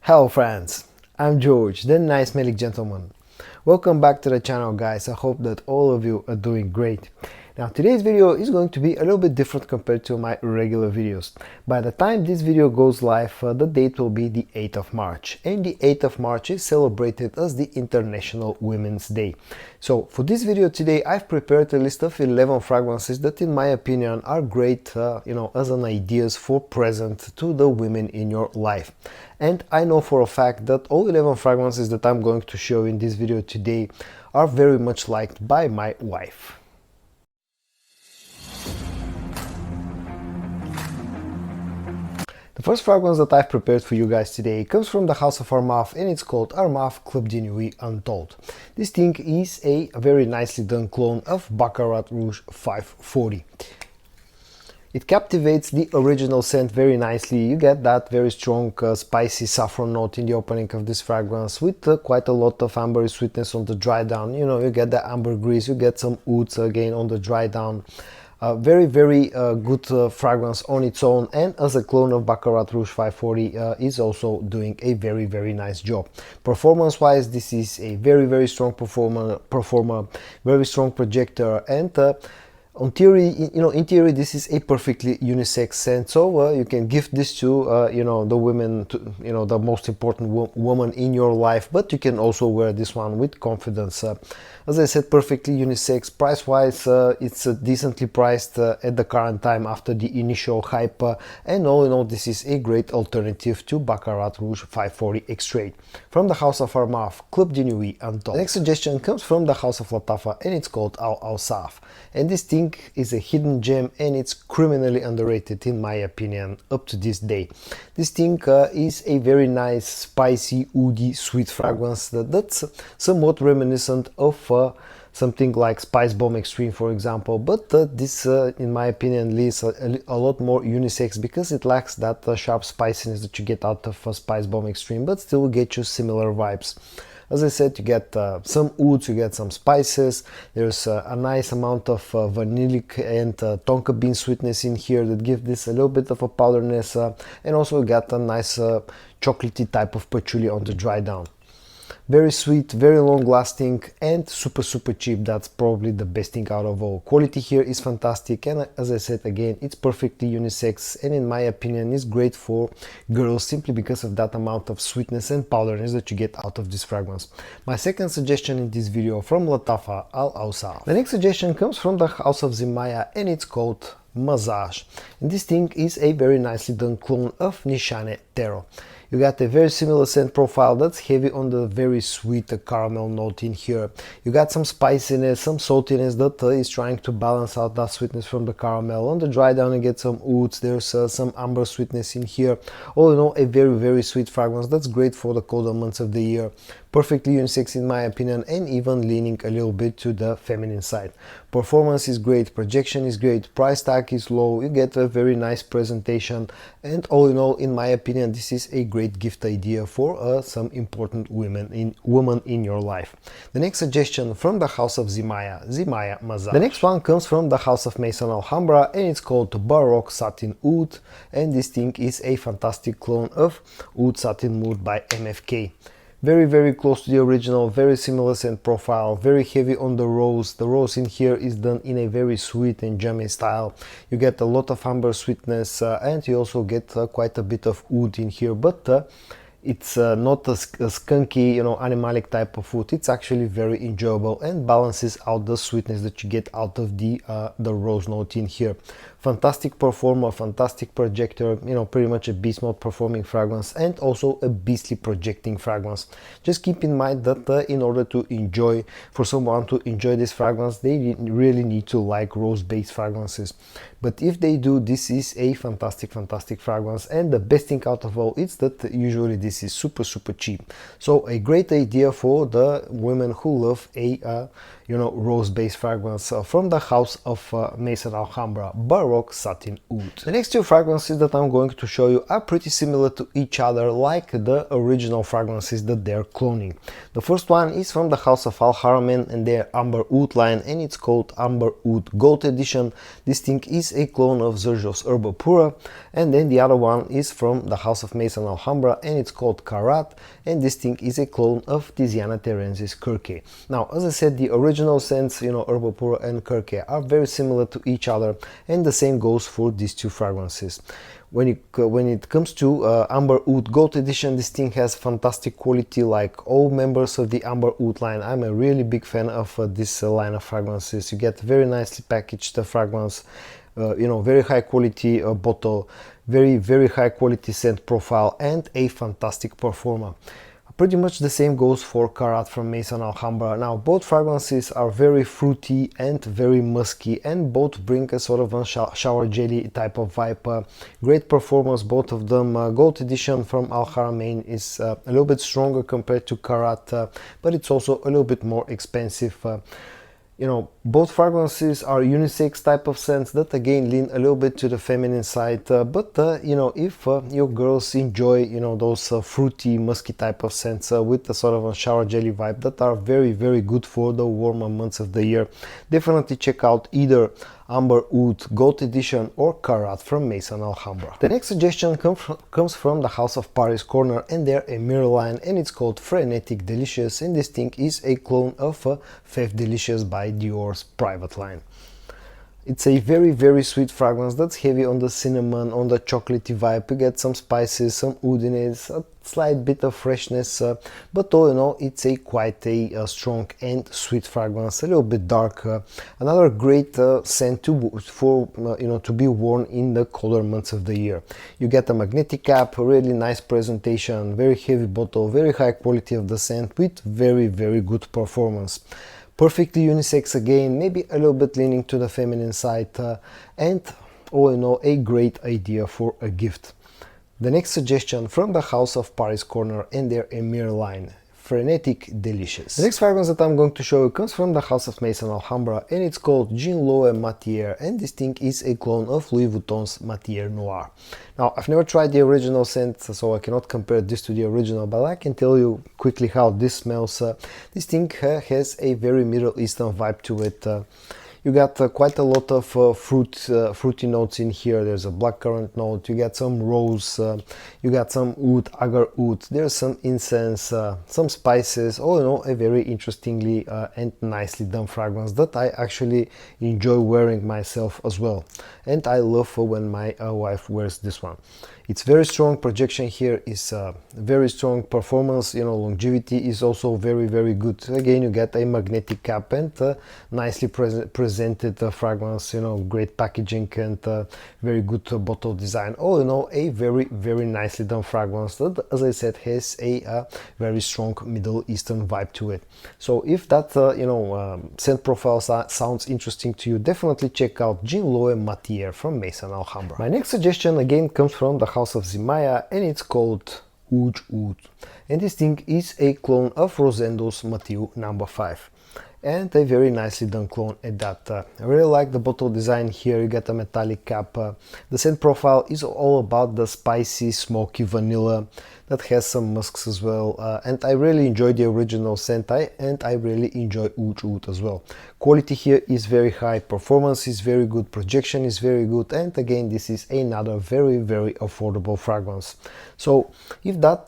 Hello friends, I'm George, the nice smelling gentleman. Welcome back to the channel guys. I hope that all of you are doing great. Now today's video is going to be a little bit different compared to my regular videos. By the time this video goes live, the date will be the 8th of March. And the 8th of March is celebrated as the International Women's Day. So for this video today, I've prepared a list of 11 fragrances that in my opinion are great, as an ideas for present to the women in your life. And I know for a fact that all 11 fragrances that I'm going to show in this video today are very much liked by my wife. The first fragrance that I've prepared for you guys today comes from the house of Araf and it's called Araf Club de Nuit Untold. This thing is a very nicely done clone of Baccarat Rouge 540. It captivates the original scent very nicely. You get that very strong spicy saffron note in the opening of this fragrance with quite a lot of ambery sweetness on the dry down. You get the ambergris, you get some ouds again on the dry down. Very good fragrance on its own, and as a clone of Baccarat Rouge 540 is also doing a very nice job. Performance wise, this is a very strong performer, very strong projector, and in theory this is a perfectly unisex scent, so you can give this to the women, the most important woman in your life, but you can also wear this one with confidence. As I said, perfectly unisex. Price wise, it's decently priced at the current time after the initial hype, and all in all this is a great alternative to Baccarat Rouge 540 X-Ray. From the house of Araf, Club de Nuit Untold. The next suggestion comes from the house of Lattafa and it's called Al Awsaaf. And this thing is a hidden gem and it's criminally underrated in my opinion up to this day. This thing is a very nice, spicy, woody, sweet fragrance that's somewhat reminiscent of something like Spice Bomb Extreme, for example, but this in my opinion leaves a lot more unisex because it lacks that sharp spiciness that you get out of Spice Bomb Extreme, but still get you similar vibes. As I said, you get some ouds, you get some spices, there's a nice amount of vanillic and tonka bean sweetness in here that give this a little bit of a powderness, and also you got a nice chocolatey type of patchouli on the dry down. Very sweet, very long lasting, and super cheap. That's probably the best thing out of all. Quality here is fantastic, and as I said again, it's perfectly unisex, and in my opinion is great for girls simply because of that amount of sweetness and powderness that you get out of this fragrance. My second suggestion in this video from Lattafa Al Awsaaf. The next suggestion comes from the house of Zimaya and it's called Mazaaj. And this thing is a very nicely done clone of Nishane Tero. You got a very similar scent profile that's heavy on the very sweet caramel note in here. You got some spiciness, some saltiness that is trying to balance out that sweetness from the caramel. On the dry down you get some ouds, there's some amber sweetness in here. All in all, a very sweet fragrance that's great for the colder months of the year. Perfectly unisex in my opinion, and even leaning a little bit to the feminine side. Performance is great, projection is great, price tag is low, you get a very nice presentation, and all in all, in my opinion, this is a great gift idea for some important woman in your life. The next suggestion from the house of Zimaya Mazaaj. The next one comes from the house of Maison Alhamra and it's called Baroque Satin Oud, and this thing is a fantastic clone of Oud Satin Mood by MFK. Very close to the original, very similar scent profile, very heavy on the rose. The rose in here is done in a very sweet and jammy style. You get a lot of amber sweetness, and you also get quite a bit of oud in here, but it's not a skunky, animalic type of food. It's actually very enjoyable and balances out the sweetness that you get out of the rose note in here. Fantastic performer, fantastic projector, pretty much a beast mode performing fragrance, and also a beastly projecting fragrance. Just keep in mind that in order to enjoy, for someone to enjoy this fragrance, they really need to like rose based fragrances. But if they do, this is a fantastic fragrance, and the best thing out of all is that usually this is super cheap. So a great idea for the women who love a rose based fragrance from the house of Maison Alhamra, Baroque Baroque Satin Oud. The next two fragrances that I'm going to show you are pretty similar to each other, like the original fragrances that they're cloning. The first one is from the house of Al Haramain and their Amber Oud line, and it's called Amber Oud Gold Edition. This thing is a clone of Xerjo's Herba Pura, and then the other one is from the house of Maison Alhamra, and it's called Karat, and this thing is a clone of Tiziana Terenzi's Kirke. Now, as I said, the original scents, Herba Pura and Kirke, are very similar to each other, and the same goes for these two fragrances. When it comes to Amber Oud Gold Edition, this thing has fantastic quality, like all members of the Amber Oud line. I'm a really big fan of this line of fragrances. You get very nicely packaged fragrance, very high quality bottle, very high quality scent profile, and a fantastic performer. Pretty much the same goes for Karat from Maison Alhamra. Now, both fragrances are very fruity and very musky, and both bring a sort of a shower jelly type of vibe. Great performance, both of them. Gold Edition from Al Haramain is a little bit stronger compared to Karat, but it's also a little bit more expensive. Both fragrances are unisex type of scents that again lean a little bit to the feminine side, but if your girls enjoy those fruity musky type of scents with a sort of a shower jelly vibe that are very good for the warmer months of the year, definitely check out either Amber Oud Gold Edition or Karat from Maison Alhamra. The next suggestion comes from the house of Paris Corner and their Emir line, and it's called Frenetic Delicieuse, and this thing is a clone of Fève Delicieuse by Dior's private line. It's a very sweet fragrance that's heavy on the cinnamon, on the chocolatey vibe. You get some spices, some oudiness, a slight bit of freshness, but all in all, it's quite a strong and sweet fragrance, a little bit dark. Another great scent to be worn in the colder months of the year. You get a magnetic cap, a really nice presentation, very heavy bottle, very high quality of the scent with very good performance. Perfectly unisex again, maybe a little bit leaning to the feminine side, and all in all, a great idea for a gift. The next suggestion from the house of Paris Corner and their Emir line, Frenetic Delicieuse. The next fragrance that I'm going to show you comes from the house of Maison Alhamra, and it's called Jean Loewe Matière, and this thing is a clone of Louis Vuitton's Matière Noir. Now, I've never tried the original scent, so I cannot compare this to the original, but I can tell you quickly how this smells. This thing has a very Middle Eastern vibe to it. You got quite a lot of fruity notes in here. There's a blackcurrant note, you got some rose, you got some oud, agar oud, there's some incense, some spices. All in all, a very interestingly and nicely done fragrance that I actually enjoy wearing myself as well. And I love when my wife wears this one. It's very strong, projection here is very strong performance, longevity is also very good. Again, you get a magnetic cap and nicely presented fragrance, great packaging and very good bottle design. All in all, a very nicely done fragrance that, as I said, has a very strong Middle Eastern vibe to it. So if that scent profile sounds interesting to you, definitely check out Jean Loewe Matière from Maison Alhamra. My next suggestion again comes from the house of Zimaya, and it's called Wujood, and this thing is a clone of Rosendo's Mathieu No. 5, and a very nicely done clone at that. I really like the bottle design here. You get a metallic cap. The scent profile is all about the spicy, smoky vanilla that has some musks as well, and I really enjoy the original scent, and I really enjoy Wujood as well. Quality here is very high, performance is very good, projection is very good, and again, this is another very affordable fragrance. So if that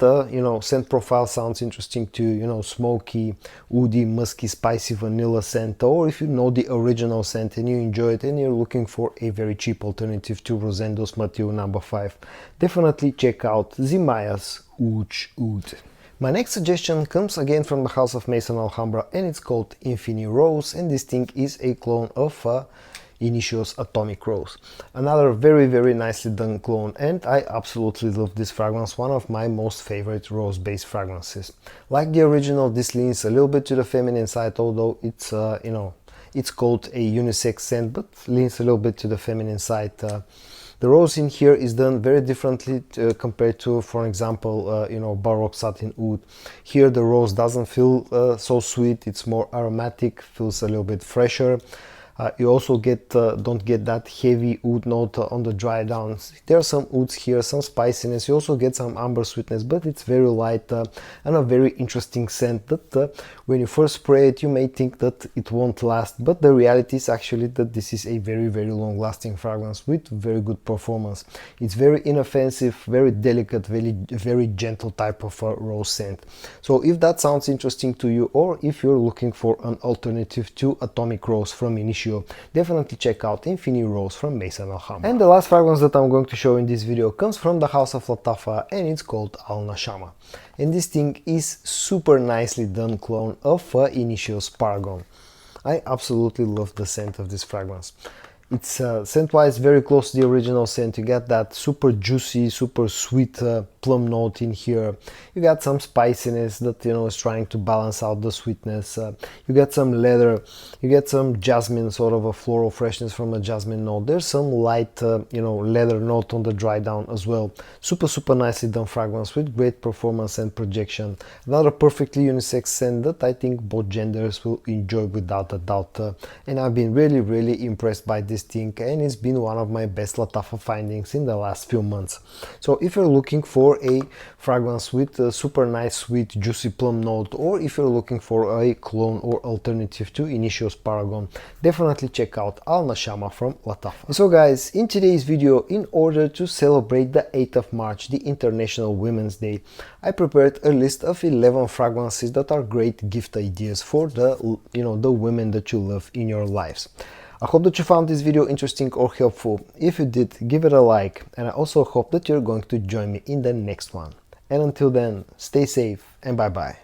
scent profile sounds interesting to you, smoky, woody, musky, spicy vanilla scent, or if you know the original scent and you enjoy it and you're looking for a very cheap alternative to Rosendo's Mathieu No. 5, definitely check out Zimaya's Wujood. My next suggestion comes again from the house of Maison Alhamra, and it's called Infin Rose, and this thing is a clone of Initio's Atomic Rose. Another very nicely done clone, and I absolutely love this fragrance, one of my most favorite rose-based fragrances. Like the original, this leans a little bit to the feminine side, although it's it's called a unisex scent, but leans a little bit to the feminine side. The rose in here is done very differently compared to, for example, Baroque Satin Oud. Here the rose doesn't feel so sweet, it's more aromatic, feels a little bit fresher. You also don't get that heavy oud note on the dry down. There are some ouds here, some spiciness. You also get some amber sweetness, but it's very light and a very interesting scent that when you first spray it, you may think that it won't last, but the reality is actually that this is a very, very long lasting fragrance with very good performance. It's very inoffensive, very delicate, very gentle type of rose scent. So if that sounds interesting to you, or if you're looking for an alternative to Atomic Rose from Initio, definitely check out Infin Rose from Maison Alhamra. And the last fragrance that I'm going to show in this video comes from the house of Lattafa, and it's called Al Nashama. And this thing is super nicely done clone of Initio's Paragon. I absolutely love the scent of this fragrance. It's scent-wise very close to the original scent. You get that super juicy, super sweet plum note in here. You got some spiciness that, you know, is trying to balance out the sweetness. You get some leather. You get some jasmine, sort of a floral freshness from a jasmine note. There's some light, you know, leather note on the dry down as well. Super, super nicely done fragrance with great performance and projection. Another perfectly unisex scent that I think both genders will enjoy without a doubt. And I've been really, really impressed by this thing, and it's been one of my best Lattafa findings in the last few months. So if you're looking for a fragrance with a super nice sweet juicy plum note, or if you're looking for a clone or alternative to Initio's Paragon, definitely check out Al Nashama from Lattafa. So guys, in today's video, in order to celebrate the 8th of March, the International Women's Day, I prepared a list of 11 fragrances that are great gift ideas for the, you know, the women that you love in your lives. I hope that you found this video interesting or helpful. If you did, give it a like, and I also hope that you're going to join me in the next one. And until then, stay safe and bye bye.